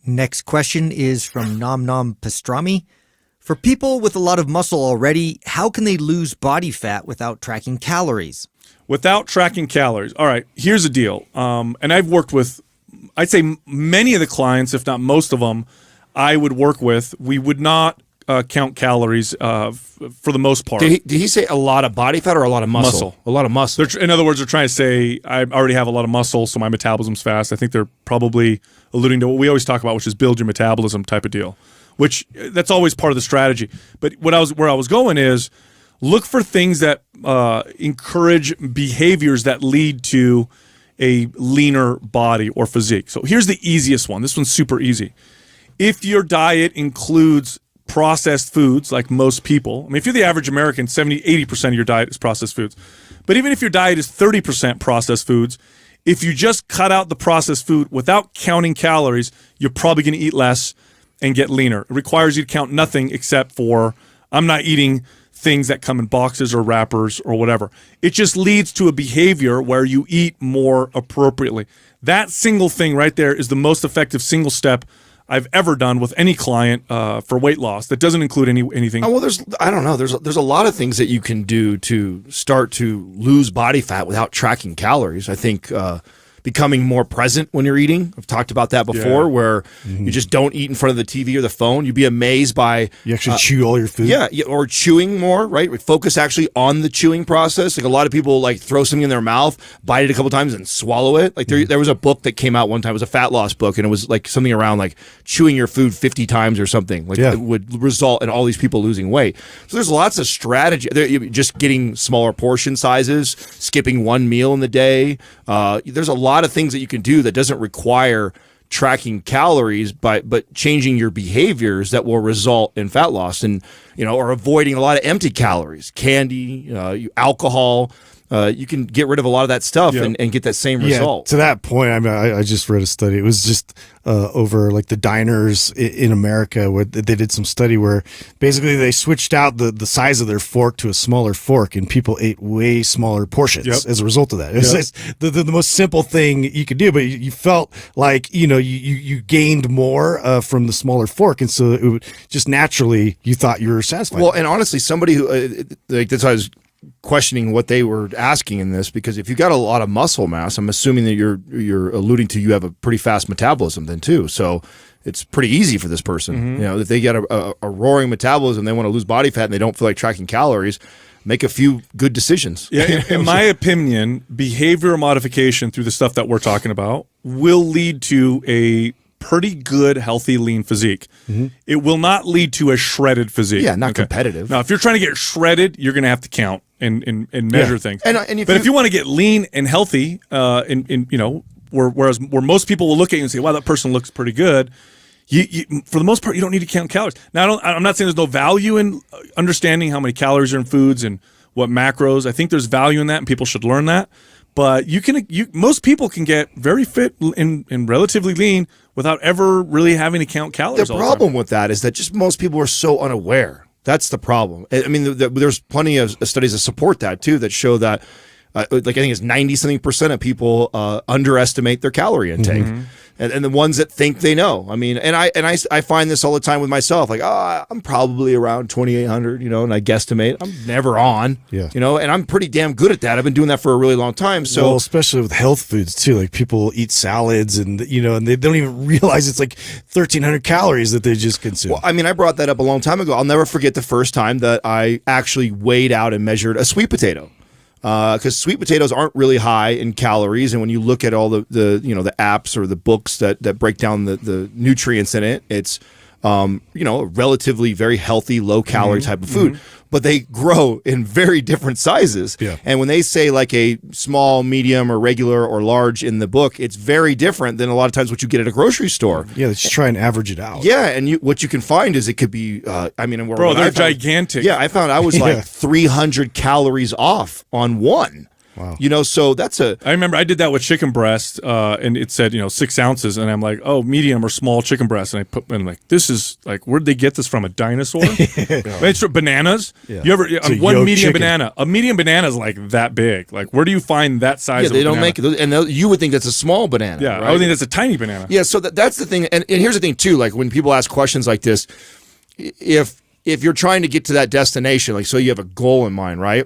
Next question is from Nom Nom Pastrami. For people with a lot of muscle already, how can they lose body fat without tracking calories? Without tracking calories. All right, here's the deal. And I've worked with, I'd say many of the clients, if not most of them, I would work with, we would not count calories for the most part. Did he say a lot of body fat or a lot of muscle? A lot of muscle. In other words, they're trying to say, I already have a lot of muscle, so my metabolism's fast. I think they're probably alluding to what we always talk about, which is build your metabolism type of deal, which that's always part of the strategy. But where I was going is look for things that encourage behaviors that lead to a leaner body or physique. So here's the easiest one. This one's super easy. If your diet includes processed foods, like most people, I mean, if you're the average American, 70–80% of your diet is processed foods. But even if your diet is 30% processed foods, if you just cut out the processed food without counting calories, you're probably going to eat less and get leaner. It requires you to count nothing except for, I'm not eating things that come in boxes or wrappers or whatever. It just leads to a behavior where you eat more appropriately. That single thing right there is the most effective single step I've ever done with any client for weight loss. That doesn't include anything. Oh, well, I don't know. There's a lot of things that you can do to start to lose body fat without tracking calories. I think becoming more present when you're eating. I've talked about that before, where you just don't eat in front of the TV or the phone. You'd be amazed by... You actually chew all your food? Yeah, or chewing more, right? We focus actually on the chewing process. Like a lot of people like throw something in their mouth, bite it a couple times and swallow it. Like there was a book that came out one time. It was a fat loss book, and it was like something around like chewing your food 50 times or something. Like it would result in all these people losing weight. So there's lots of strategy. Just getting smaller portion sizes, skipping one meal in the day. There's a lot of things that you can do that doesn't require tracking calories, but changing your behaviors that will result in fat loss, and or avoiding a lot of empty calories, candy, alcohol. You can get rid of a lot of that stuff and get that same result. To that point, I mean, I just read a study. It was just over like the diners in America where they did some study where basically they switched out the size of their fork to a smaller fork, and people ate way smaller portions as a result of that. It's the most simple thing you could do, but you felt like you gained more from the smaller fork, and so it would just naturally you thought you were satisfied. Well, and honestly, somebody who like that's why I was questioning what they were asking in this, because if you got a lot of muscle mass, I'm assuming that you're alluding to you have a pretty fast metabolism then too. So it's pretty easy for this person. If they get a roaring metabolism, they want to lose body fat and they don't feel like tracking calories, make a few good decisions. Yeah, in my opinion, behavior modification through the stuff that we're talking about will lead to a pretty good, healthy, lean physique. It will not lead to a shredded physique. Yeah, not competitive. Now, if you're trying to get shredded, you're going to have to count and measure things. And if you want to get lean and healthy, whereas most people will look at you and say, "Wow, that person looks pretty good." You, for the most part, you don't need to count calories. Now, I'm not saying there's no value in understanding how many calories are in foods and what macros. I think there's value in that, and people should learn that. But most people can get very fit and relatively lean without ever really having to count calories. The problem with that is that just most people are so unaware. That's the problem. I mean, there's plenty of studies that support that too, that show that, I think it's 90-something% of people underestimate their calorie intake. And the ones that think they know. I mean, and I find this all the time with myself. Like, I'm probably around 2,800, and I guesstimate. I'm never on, and I'm pretty damn good at that. I've been doing that for a really long time. So, well, especially with health foods too. Like people eat salads and and they don't even realize it's like 1,300 calories that they just consume. Well, I mean, I brought that up a long time ago. I'll never forget the first time that I actually weighed out and measured a sweet potato. Because sweet potatoes aren't really high in calories, and when you look at all the apps or the books that break down the nutrients in it, it's a relatively very healthy, low calorie type of food. But they grow in very different sizes. Yeah. And when they say like a small, medium, or regular or large in the book, it's very different than a lot of times what you get at a grocery store. Yeah, let's just try and average it out. Yeah, and what you can find is it could be, they're gigantic. Yeah, I found I was like 300 calories off on one. Wow. You know, so that's a I remember I did that with chicken breast, and it said 6 ounces, and I'm like, oh, medium or small chicken breast, and I put in like, this is like, where'd they get this from? A dinosaur? It's from bananas. Yeah. You ever It's a one yolk medium chicken. banana? A medium banana is like that big. Like, where do you find that size? yeah. of They a don't banana? make it, and you would think that's a small banana. Yeah, right? I would think that's a tiny banana. Yeah, so that's the thing, and here's the thing too. Like when people ask questions like this, if you're trying to get to that destination, like so you have a goal in mind, right?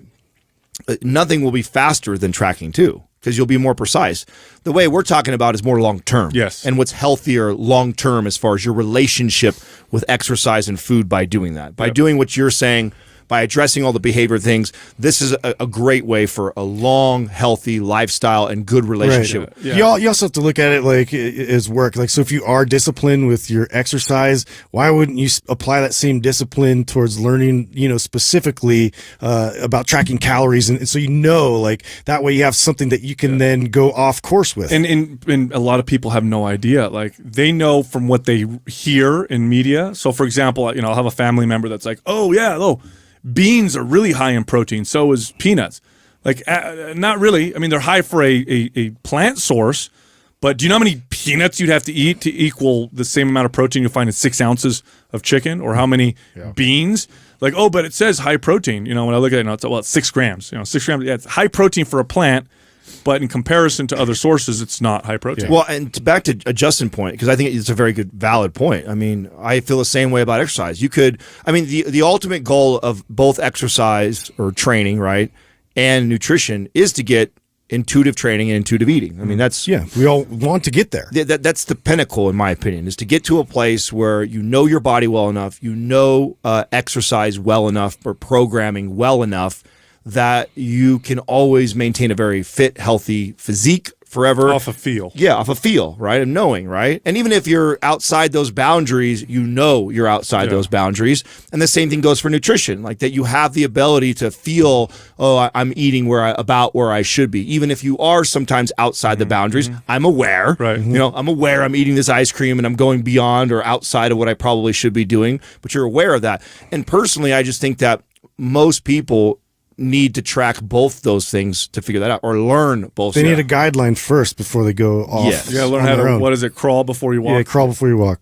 Nothing will be faster than tracking too, because you'll be more precise. The way we're talking about is more long term. Yes. And what's healthier long term as far as your relationship with exercise and food by doing that. By doing what you're saying, by addressing all the behavior things, this is a great way for a long, healthy lifestyle and good relationship. Yeah. You also have to look at it like as work. Like, so if you are disciplined with your exercise, why wouldn't you apply that same discipline towards learning, specifically about tracking calories? And so, like that way you have something that you can then go off course with. And a lot of people have no idea. Like they know from what they hear in media. So for example, I'll have a family member that's like, beans are really high in protein. So is peanuts. Like, not really. I mean, they're high for a plant source, but do you know how many peanuts you'd have to eat to equal the same amount of protein you'll find in 6 ounces of chicken, or how many beans? Like, but it says high protein. When I look at it, it's 6 grams. 6 grams. Yeah, it's high protein for a plant, but in comparison to other sources, it's not high protein. Well, and back to a Justin point, because I think it's a very good, valid point. I mean, I feel the same way about exercise. The ultimate goal of both exercise or training, right, and nutrition is to get intuitive training and intuitive eating. I mean, that's we all want to get there. That's the pinnacle, in my opinion, is to get to a place where you know your body well enough, exercise well enough, or programming well enough that you can always maintain a very fit, healthy physique forever. Off a feel. Yeah, off a feel, right? And knowing, right? And even if you're outside those boundaries, you're outside those boundaries. And the same thing goes for nutrition, like that you have the ability to feel, I'm eating about where I should be. Even if you are sometimes outside the boundaries, I'm aware. Right. I'm aware I'm eating this ice cream and I'm going beyond or outside of what I probably should be doing, but you're aware of that. And personally, I just think that most people need to track both those things to figure that out, or learn both. They need a guideline first before they go off. Yes. You gotta learn on how their to, own. what is it, crawl before you walk? Yeah, crawl before you walk.